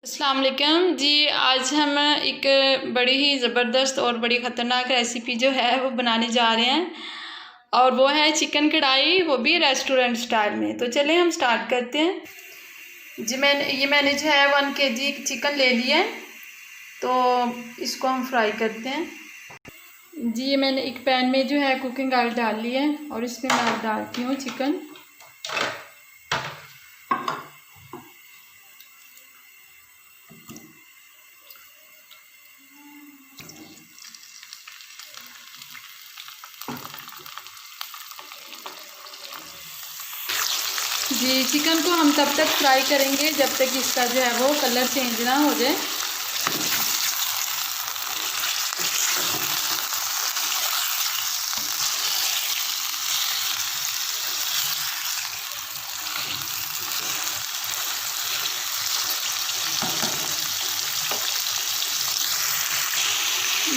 अस्सलाम वालेकुम जी। आज हम एक बड़ी ही ज़बरदस्त और बड़ी ख़तरनाक रेसिपी जो है वो बनाने जा रहे हैं और वो है चिकन कढ़ाई, वो भी रेस्टोरेंट स्टाइल में। तो चलें हम स्टार्ट करते हैं जी। मैंने जो है 1 kg चिकन ले लिया है, तो इसको हम फ्राई करते हैं जी। ये मैंने एक पैन में जो है कुकिंग ऑयल डाल लिया है और इसमें मैं डालती हूँ चिकन। जी, चिकन को हम तब तक फ्राई करेंगे जब तक इसका जो है वो कलर चेंज ना हो जाए।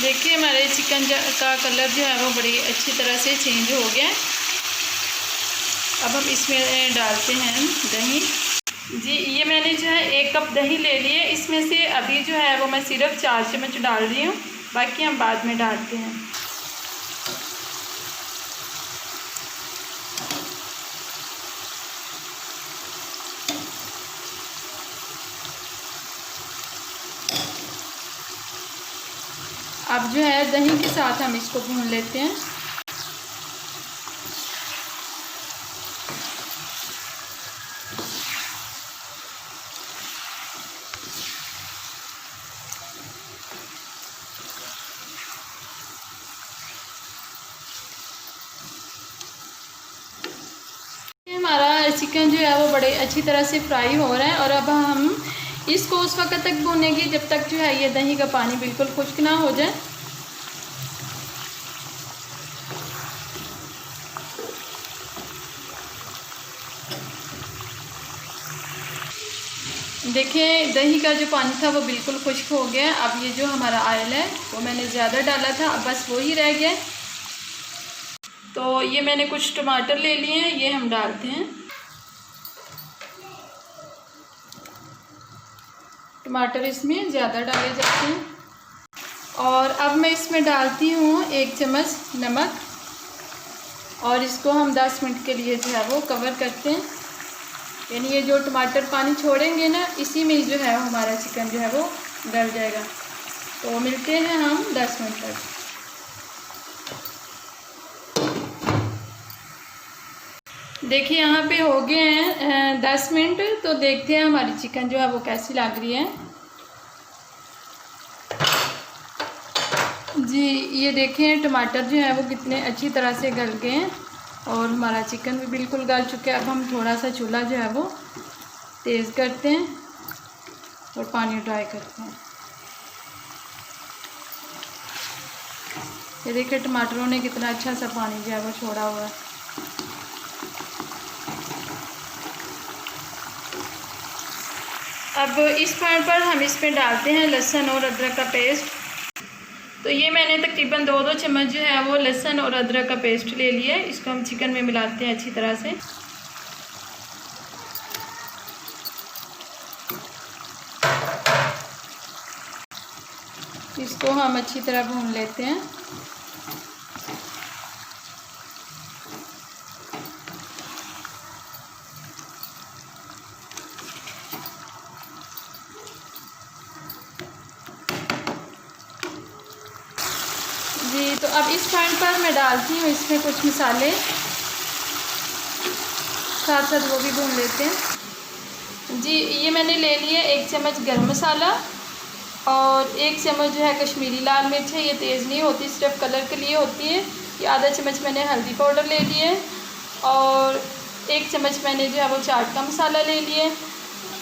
देखिए हमारे चिकन का कलर जो है वो बड़ी अच्छी तरह से चेंज हो गया। अब हम इसमें डालते हैं दही जी। ये मैंने जो है 1 कप दही ले लिए, इसमें से अभी जो है वो मैं सिर्फ 4 चम्मच डाल रही हूँ, बाकी हम बाद में डालते हैं। अब जो है दही के साथ हम इसको भून लेते हैं। हमारा चिकन जो है वो बड़े अच्छी तरह से फ्राई हो रहा है और अब हम इसको उस वक्त तक भूनेंगे जब तक जो है ये दही का पानी बिल्कुल खुश्क ना हो जाए। देखिए दही का जो पानी था वो बिल्कुल खुश्क हो गया। अब ये जो हमारा ऑयल है वो मैंने ज़्यादा डाला था, अब बस वो ही रह गया। तो ये मैंने कुछ टमाटर ले लिए हैं, ये हम डालते हैं। टमाटर इसमें ज़्यादा डाले जाते हैं। और अब मैं इसमें डालती हूँ 1 चम्मच नमक और इसको हम 10 मिनट के लिए जो है वो कवर करते हैं। यानी ये जो टमाटर पानी छोड़ेंगे ना, इसी में जो है हमारा चिकन जो है वो गल जाएगा। तो मिलते हैं हम 10 मिनट तक। देखिए यहाँ पे हो गए हैं 10 मिनट, तो देखते हैं हमारी चिकन जो है वो कैसी लग रही है जी। ये देखें टमाटर जो है वो कितने अच्छी तरह से गल गए हैं और हमारा चिकन भी बिल्कुल गल चुका है। अब हम थोड़ा सा चूल्हा जो है वो तेज़ करते हैं और पानी ड्राई करते हैं। ये देखिए टमाटरों ने कितना अच्छा सा पानी जो है वो छोड़ा हुआ है। अब इस पॉइंट पर हम इसमें डालते हैं लहसुन और अदरक का पेस्ट। तो ये मैंने तकरीबन 2-2 चम्मच जो है वो लहसुन और अदरक का पेस्ट ले लिया है। इसको हम चिकन में मिलाते हैं अच्छी तरह से। इसको हम अच्छी तरह भून लेते हैं। जी तो अब इस पॉइंट पर मैं डालती हूँ इसमें कुछ मसाले, साथ साथ वो भी भून लेते हैं जी। ये मैंने ले लिया 1 चम्मच गरम मसाला और 1 चम्मच जो है कश्मीरी लाल मिर्च है। ये तेज़ नहीं होती, सिर्फ कलर के लिए होती है। ये आधा चम्मच मैंने हल्दी पाउडर ले लिए और 1 चम्मच मैंने जो है वो चाट का मसाला ले लिए।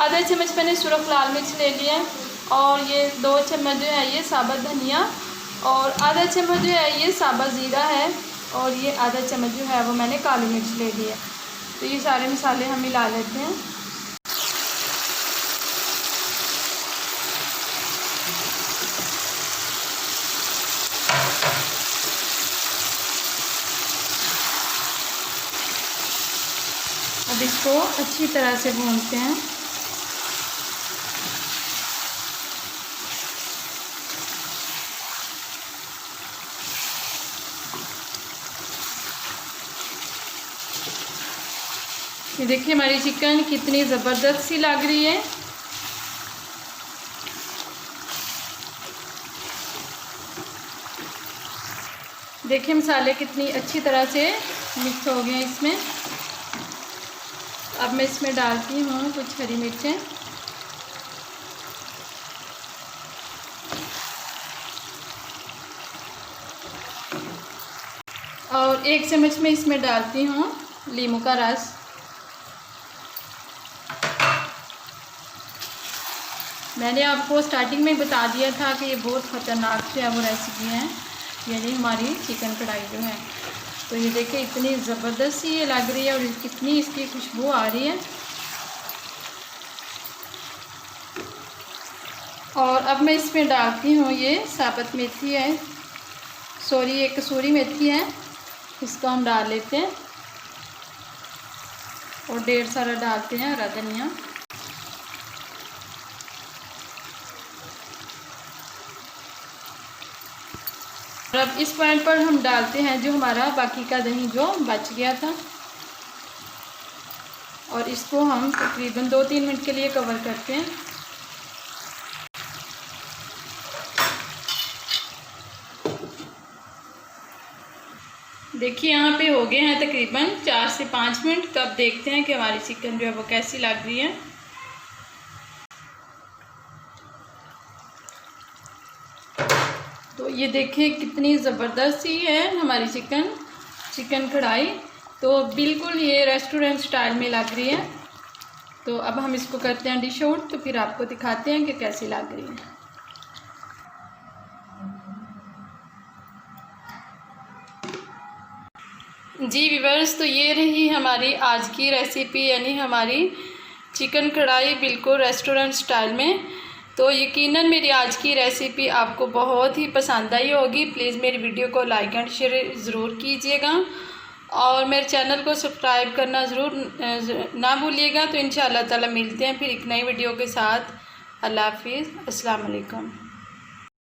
आधा चम्मच मैंने सुरख लाल मिर्च ले लिया और ये 2 चम्मच जो है ये साबुत धनिया और आधा चम्मच जो है ये साबुत ज़ीरा है और ये आधा चम्मच जो है वो मैंने काली मिर्च ले ली है। तो ये सारे मसाले हम मिला लेते हैं। अब इसको अच्छी तरह से भूनते हैं। ये देखिए हमारी चिकन कितनी ज़बरदस्त सी लग रही है। देखिए मसाले कितनी अच्छी तरह से मिक्स हो गए हैं इसमें। अब मैं इसमें डालती हूँ कुछ हरी मिर्चें, और 1 चम्मच में इसमें डालती हूँ नींबू का रस। मैंने आपको स्टार्टिंग में बता दिया था कि ये बहुत ख़तरनाक से वो रेसिपी है, यानी हमारी चिकन कढ़ाई जो है। तो ये देखिए इतनी ज़बरदस्त सी ये लग रही है और कितनी इसकी खुशबू आ रही है। और अब मैं इसमें डालती हूँ ये साबुत मेथी है, सॉरी ये कसूरी मेथी है, इसको हम डाल लेते हैं। और ढेर सारा डालते हैं हरा धनिया। और अब इस पॉइंट पर हम डालते हैं जो हमारा बाकी का दही जो बच गया था, और इसको हम तकरीबन 2-3 मिनट के लिए कवर करते हैं। देखिए यहाँ पे हो गए हैं तकरीबन 4 से 5 मिनट। तो अब देखते हैं कि हमारी चिकन जो है वो कैसी लग रही है। तो ये देखिए कितनी ज़बरदस्त सी है हमारी चिकन कढ़ाई। तो बिल्कुल ये रेस्टोरेंट स्टाइल में लग रही है। तो अब हम इसको करते हैं डिश आउट, तो फिर आपको दिखाते हैं कि कैसी लग रही है। जी व्यूअर्स, तो ये रही हमारी आज की रेसिपी, यानी हमारी चिकन कढ़ाई बिल्कुल रेस्टोरेंट स्टाइल में। तो यकीनन मेरी आज की रेसिपी आपको बहुत ही पसंद आई होगी। प्लीज़ मेरी वीडियो को लाइक एंड शेयर ज़रूर कीजिएगा और मेरे चैनल को सब्सक्राइब करना ज़रूर ना भूलिएगा। तो इंशाअल्लाह ताला मिलते हैं फिर एक नई वीडियो के साथ। अल्लाह हाफिज़, अस्सलाम वालेकुम।